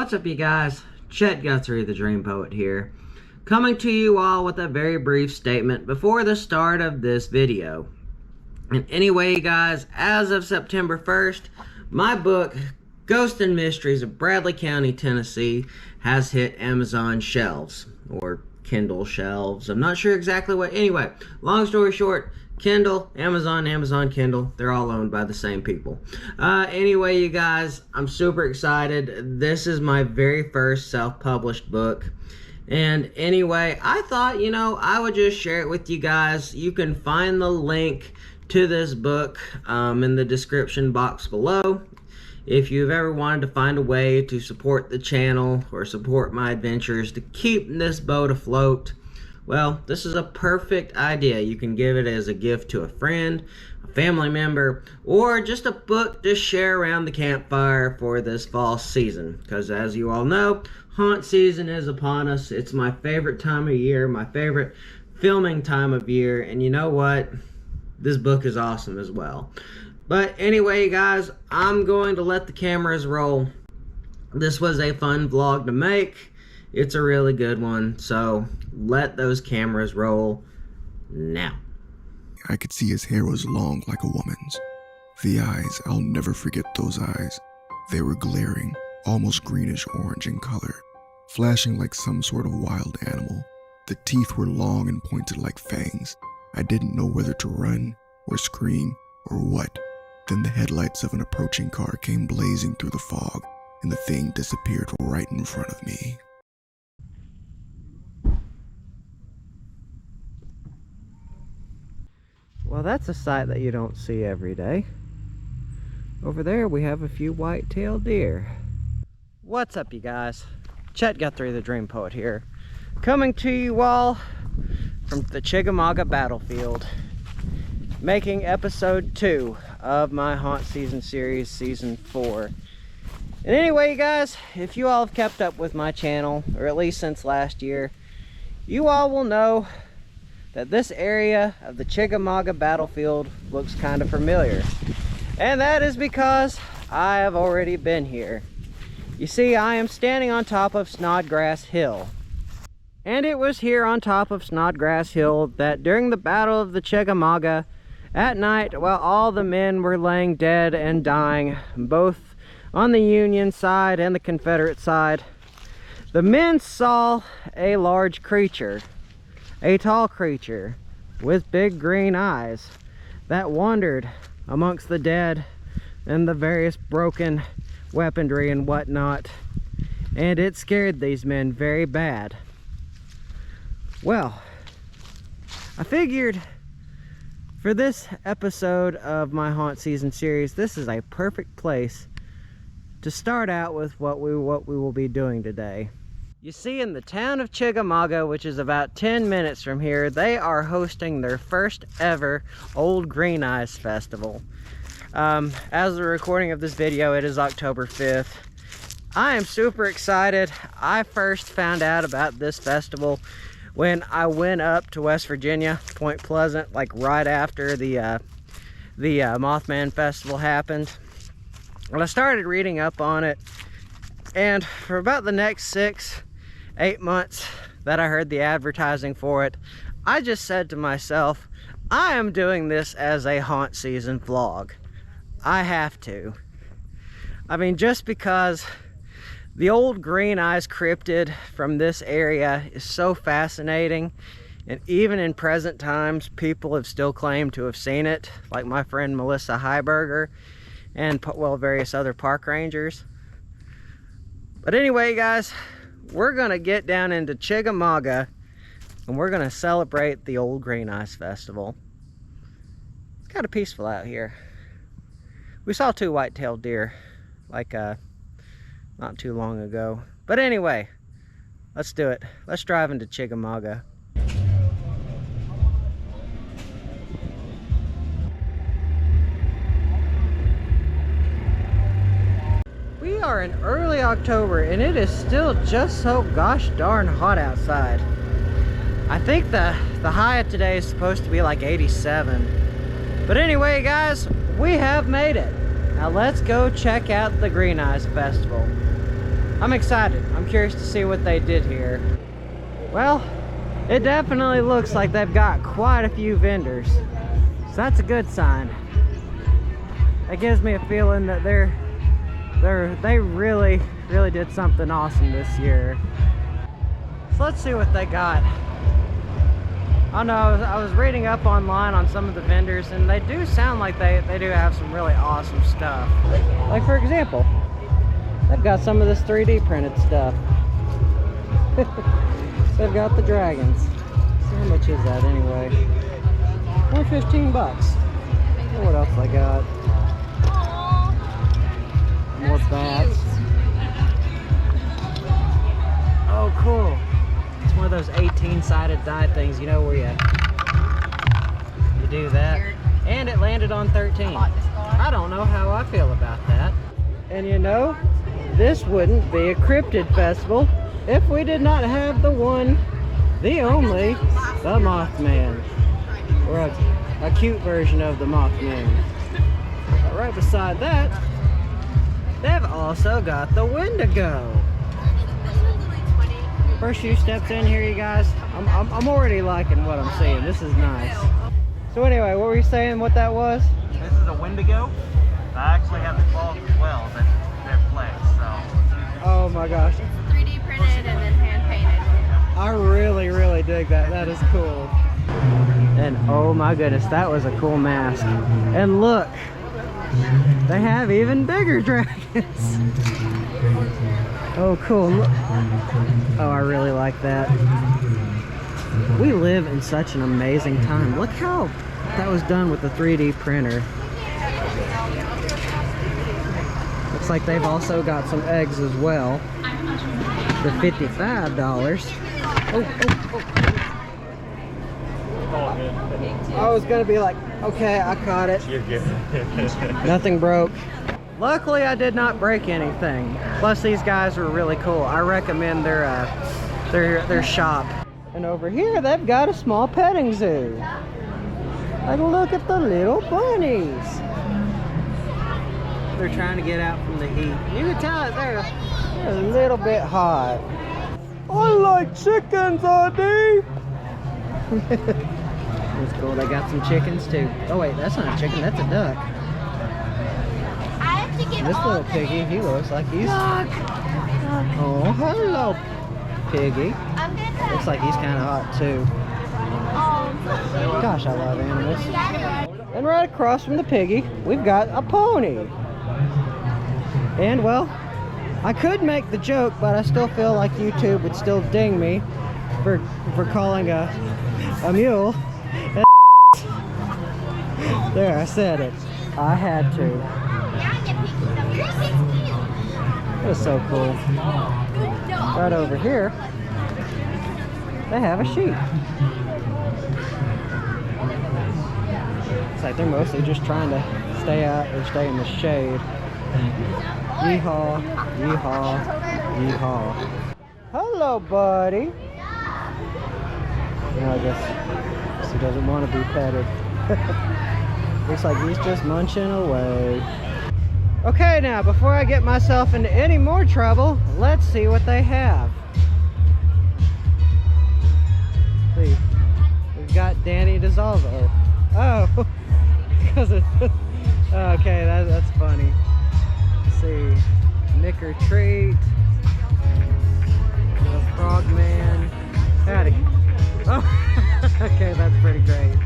What's up, you guys? Chet-Guthrie, the Dream Poet here, coming to you all with a very brief statement before the start of this video. And anyway, guys, as of September 1st, my book, Ghosts and Mysteries of Bradley County, Tennessee, has hit Amazon shelves, or Kindle shelves. I'm not sure exactly what. Anyway, long story short, Kindle, Amazon, Kindle, they're all owned by the same people. Anyway, you guys, I'm super excited. This is my very first self-published book. And anyway, I thought, I would just share it with you guys. You can find the link to this book in the description box below. If you've ever wanted to find a way to support the channel or support my adventures to keep this boat afloat, well, this is a perfect idea. You can give it as a gift to a friend, a family member, or just a book to share around the campfire for this fall season. Because as you all know, haunt season is upon us. It's my favorite time of year, my favorite filming time of year, and you know what? This book is awesome as well. But anyway, guys, I'm going to let the cameras roll. This was a fun vlog to make. It's a really good one, so let those cameras roll now. I could see his hair was long like a woman's. The eyes, I'll never forget those eyes. They were glaring, almost greenish-orange in color, flashing like some sort of wild animal. The teeth were long and pointed like fangs. I didn't know whether to run or scream or what. Then the headlights of an approaching car came blazing through the fog, and the thing disappeared right in front of me. Well, that's a sight that you don't see every day. Over there we have a few white-tailed deer. What's up, you guys? Chet-Guthrie, the Dream Poet here, coming to you all from the Chickamauga battlefield, making episode 2 of my Haunt Season series, Season 4. And anyway, you guys, if you all have kept up with my channel, or at least since last year, you all will know that this area of the Chickamauga battlefield looks kind of familiar. And that is because I have already been here. You see, I am standing on top of Snodgrass Hill. And it was here on top of Snodgrass Hill that during the Battle of the Chickamauga, at night, while all the men were laying dead and dying, both on the Union side and the Confederate side, the men saw a large creature, a tall creature with big green eyes that wandered amongst the dead and the various broken weaponry and whatnot, and it scared these men very bad. Well, I figured for this episode of my Haunt Season series, this is a perfect place to start out with what we will be doing today. You see, in the town of Chickamauga, which is about 10 minutes from here, they are hosting their first ever Old Green Eyes Festival. As of the recording of this video, it is October 5th. I am super excited. I first found out about this festival when I went up to West Virginia, Point Pleasant, like right after the Mothman Festival happened. And I started reading up on it, and for about the next 6-8 months that I heard the advertising for it, I just said to myself, I am doing this as a haunt season vlog. I have to. I mean, just because the Old Green Eyes cryptid from this area is so fascinating, and even in present times, people have still claimed to have seen it, like my friend Melissa Heiberger and, well, various other park rangers. But anyway, guys, we're gonna get down into Chickamauga and we're gonna celebrate the Old Green Eyes Festival. It's kind of peaceful out here. We saw 2 white-tailed deer like not too long ago. But anyway, let's do it. Let's drive into Chickamauga. We are in early October and it is still just so gosh darn hot outside. I think the high of today is supposed to be like 87. But anyway, guys, we have made it. Now let's go check out the Green Eyes Festival. I'm excited. I'm curious to see what they did here. Well, it definitely looks like they've got quite a few vendors. So that's a good sign. That gives me a feeling that they really did something awesome this year. So let's see what they got. I know I was reading up online on some of the vendors, and they do sound like they do have some really awesome stuff. Like, for example, they've got some of this 3D printed stuff. They've got the dragons. So how much is that anyway? Only 15 bucks. What else I got? More bats. Oh, cool. It's one of those 18-sided die things, you know, where you do that. And it landed on 13. I don't know how I feel about that. And you know, this wouldn't be a cryptid festival if we did not have the one, the only, the Mothman. Or a cute version of the Mothman. But right beside that, they've also got the Wendigo. First few steps in here, you guys, I'm already liking what I'm seeing. This is nice. So anyway, what were you saying what that was? This is a Wendigo. I actually have the claws as well, but they're flex, so. Oh my gosh. It's 3D printed and then hand painted. I really dig that. That is cool. And oh my goodness, that was a cool mask. And look, they have even bigger dragons. Oh cool. Look. Oh, I really like that. We live in such an amazing time. Look how that was done with the 3D printer. Looks like they've also got some eggs as well for $55. Oh. I was gonna be like, okay, I caught it. You're good. Nothing broke. Luckily, I did not break anything. Plus, these guys were really cool. I recommend their shop. And over here, they've got a small petting zoo. Like, look at the little bunnies. They're trying to get out from the heat. You can tell that they're a little bit hot. I like chickens, Auntie. That's cool. They got some chickens too. Oh wait, that's not a chicken. That's a duck. This little piggy, he looks like he's... Oh, hello, piggy. Looks like he's kind of hot too. Gosh, I love animals. And right across from the piggy, we've got a pony. And well, I could make the joke, but I still feel like YouTube would still ding me for calling a mule. There, I said it. I had to. It was so cool. Right over here, they have a sheep. It's like they're mostly just trying to stay out or stay in the shade. Yeehaw, yeehaw, yeehaw. Hello, buddy. No, I guess he doesn't want to be petted. Looks like he's just munching away. Okay, now, before I get myself into any more trouble, let's see what they have. See, we've got Danny DeSalvo. Oh, because of, okay, that's funny. Let's see, Nick or Treat, the Frogman. Howdy. Oh, okay, that's pretty great.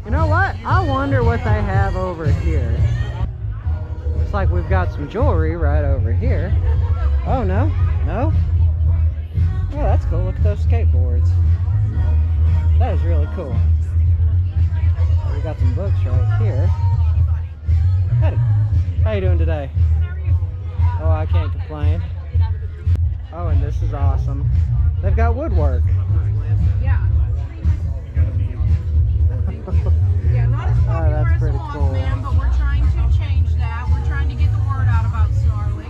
You know what? I wonder what they have over here. Looks like we've got some jewelry right over here. Oh, no. No? Oh, that's cool. Look at those skateboards. That is really cool. We got some books right here. Hey, how you doing today? Oh, I can't complain. Oh, and this is awesome. They've got woodwork. Yeah. Yeah, not as popular that's as pretty cool. Mothman, but we're trying to change that. We're trying to get the word out about Snarly.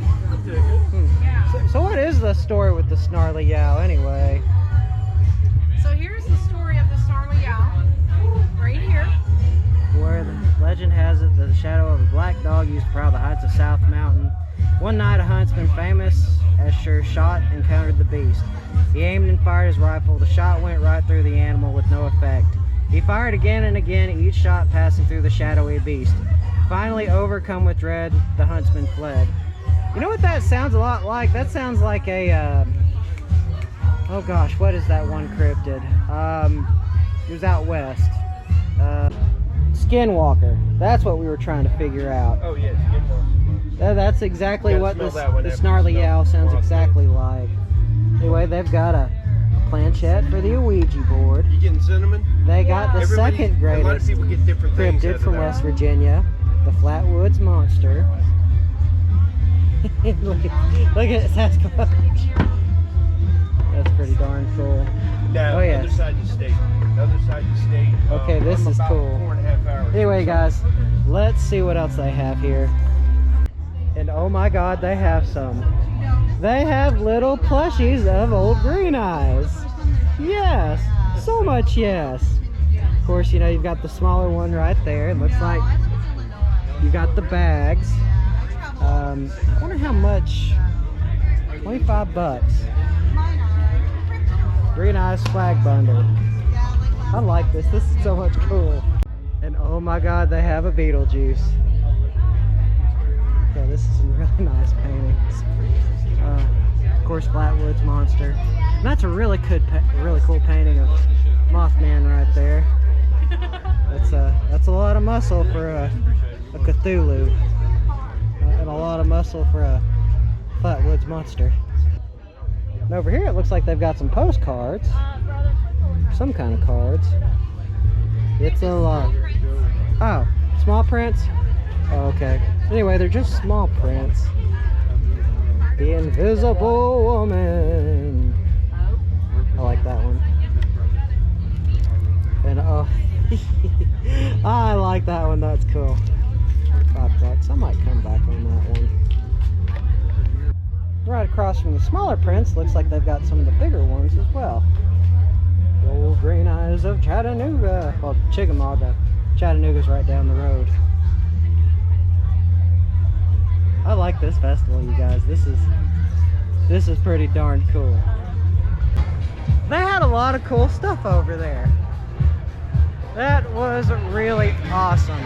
Yeah. So what is the story with the Snarly Yow anyway? So here's the story of the Snarly Yow. Right here. Where the legend has it, the shadow of a black dog used to prowl the heights of South Mountain. One night, a huntsman famous as sure shot encountered the beast. He aimed and fired his rifle. The shot went right through the animal with no effect. He fired again and again, each shot passing through the shadowy beast. Finally, overcome with dread, the huntsman fled. You know what that sounds a lot like? That sounds like a, oh gosh, what is that one cryptid? It was out west. Skinwalker. That's what we were trying to figure out. Oh yeah, Skinwalker. That's exactly what the that one after Snarly you Yow smell sounds rock exactly like. Anyway, they've got a planchette for the Ouija board. You getting cinnamon? They got the second A lot of greatest people get different things out cryptid of from that. West Virginia, the Flatwoods Monster. look at Sasquatch. That's pretty darn cool. Now, Oh, yeah. other side of the state. Other side of the state. Okay, this I'm is about cool. 4.5 hours. Anyway, guys, let's see what else they have here. And oh my God, they have some. They have little plushies of old Green Eyes. Yes, so much yes. Of course, you know, you've got the smaller one right there. It looks like you got the bags. I wonder how much. 25 bucks. Green Eyes swag bundle. I like this. This is so much cool. And oh my God, they have a Beetlejuice. Yeah, this is some really nice paintings. Of course, Flatwoods Monster. And that's a really really cool painting of Mothman right there. That's a lot of muscle for a Cthulhu, and a lot of muscle for a Flatwoods Monster. And over here, it looks like they've got some postcards, some kind of cards. It's a lot. Oh, small prints. Oh, okay. Anyway, they're just small prints. The Invisible Woman. I like that one. And oh, I like that one. That's cool. 25 bucks. I might come back on that one. Right across from the smaller prints, looks like they've got some of the bigger ones as well. The old Green Eyes of Chattanooga. Well, Chickamauga. Chattanooga's right down the road. I like this festival, you guys. This is pretty darn cool. They had a lot of cool stuff over there. That was really awesome.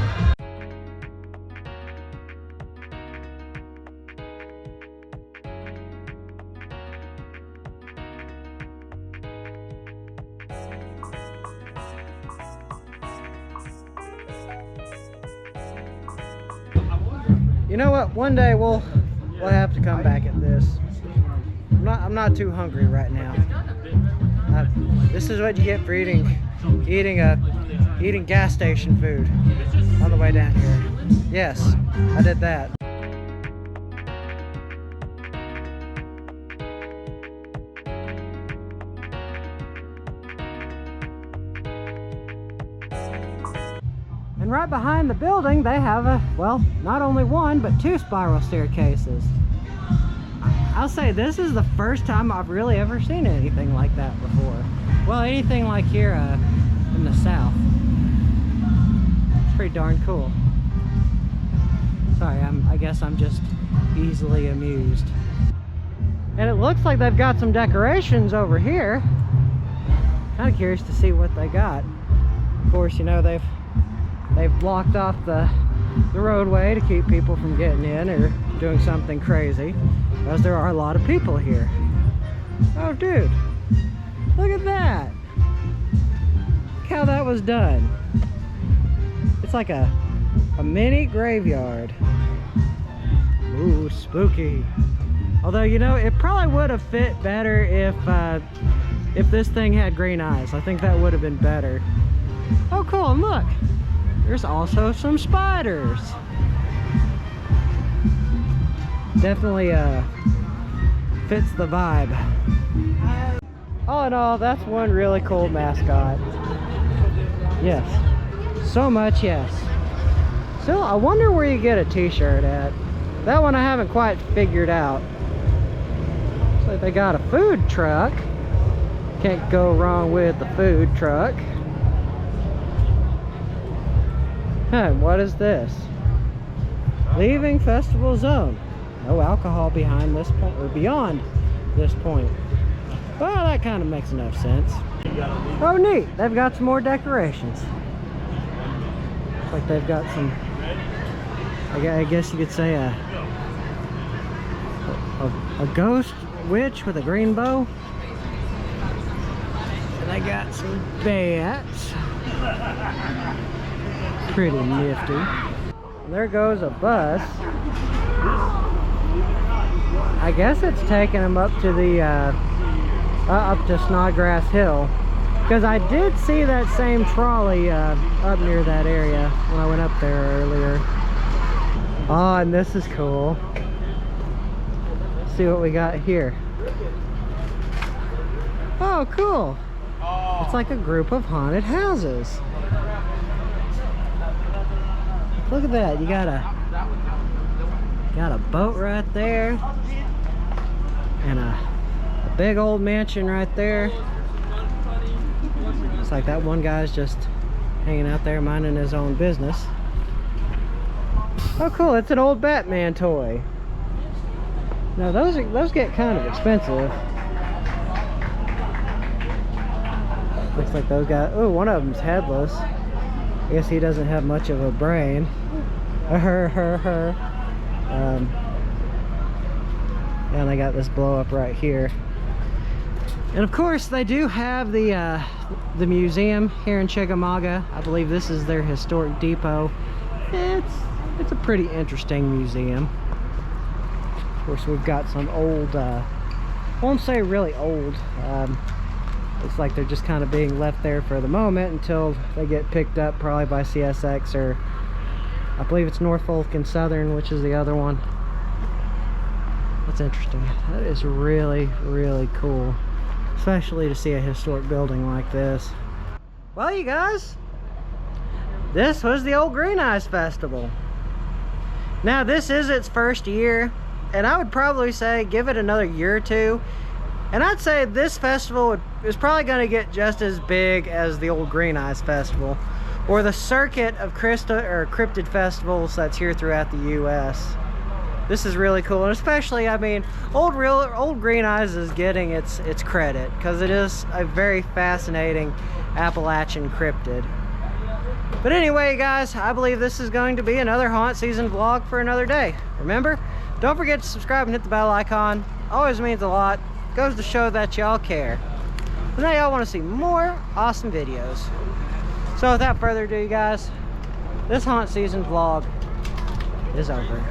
You know what? One day we'll have to come back at this. I'm not too hungry right now. This is what you get for eating gas station food on the way down here. Yes, I did that. And right behind the building, they have well, not only one, but two spiral staircases. I'll say this is the first time I've really ever seen anything like that before. Well, anything like here in the south. It's pretty darn cool. Sorry, I guess I'm just easily amused. And it looks like they've got some decorations over here. Kind of curious to see what they got. Of course, you know, they've blocked off the roadway to keep people from getting in or doing something crazy, because there are a lot of people here. Oh dude, look at that. Look how that was done. It's like a mini graveyard. Ooh, spooky. Although, you know, it probably would have fit better if this thing had green eyes. I think that would have been better. Oh cool, and look, there's also some spiders. Definitely fits the vibe. All in all, that's one really cool mascot. Yes. So much yes. Still, I wonder where you get a t-shirt at. That one I haven't quite figured out. Looks like they got a food truck. Can't go wrong with the food truck. Huh, what is this? Leaving festival zone. No alcohol behind this point, or beyond this point. Well, that kind of makes enough sense. Oh, neat. They've got some more decorations. Looks like they've got some, I guess you could say a ghost witch with a green bow. And they got some bats. Pretty nifty. And there goes a bus. I guess it's taking them up to the up to Snodgrass Hill, because I did see that same trolley up near that area when I went up there earlier. Oh, and this is cool. Let's see what we got here. Oh, cool. It's like a group of haunted houses. Look at that. You got a boat right there, and a big old mansion right there. It's like that one guy's just hanging out there minding his own business. Oh, cool. It's an old Batman toy. Now those get kind of expensive. Looks like those guys. Oh, one of them's headless. I guess he doesn't have much of a brain. And I got this blow up right here. And of course they do have the museum here in Chickamauga. I believe this is their historic depot. It's a pretty interesting museum. Of course, we've got some old, I won't say really old, looks like they're just kind of being left there for the moment until they get picked up probably by CSX, or I believe it's Norfolk and Southern, which is the other one. That's interesting. That is really, really cool, especially to see a historic building like this. Well, you guys, this was the Old Green Eyes Festival. Now, this is its first year, and I would probably say give it another year or two, and I'd say this festival is probably going to get just as big as the Old Green Eyes Festival, or the circuit of cryptid festivals that's here throughout the U.S. This is really cool, and especially, I mean, Old Green Eyes is getting its credit, because it is a very fascinating Appalachian cryptid. But anyway, guys, I believe this is going to be another haunt season vlog for another day. Remember, don't forget to subscribe and hit the bell icon. Always means a lot. Goes to show that y'all care. And now y'all want to see more awesome videos. So without further ado, you guys, this haunt season vlog is over.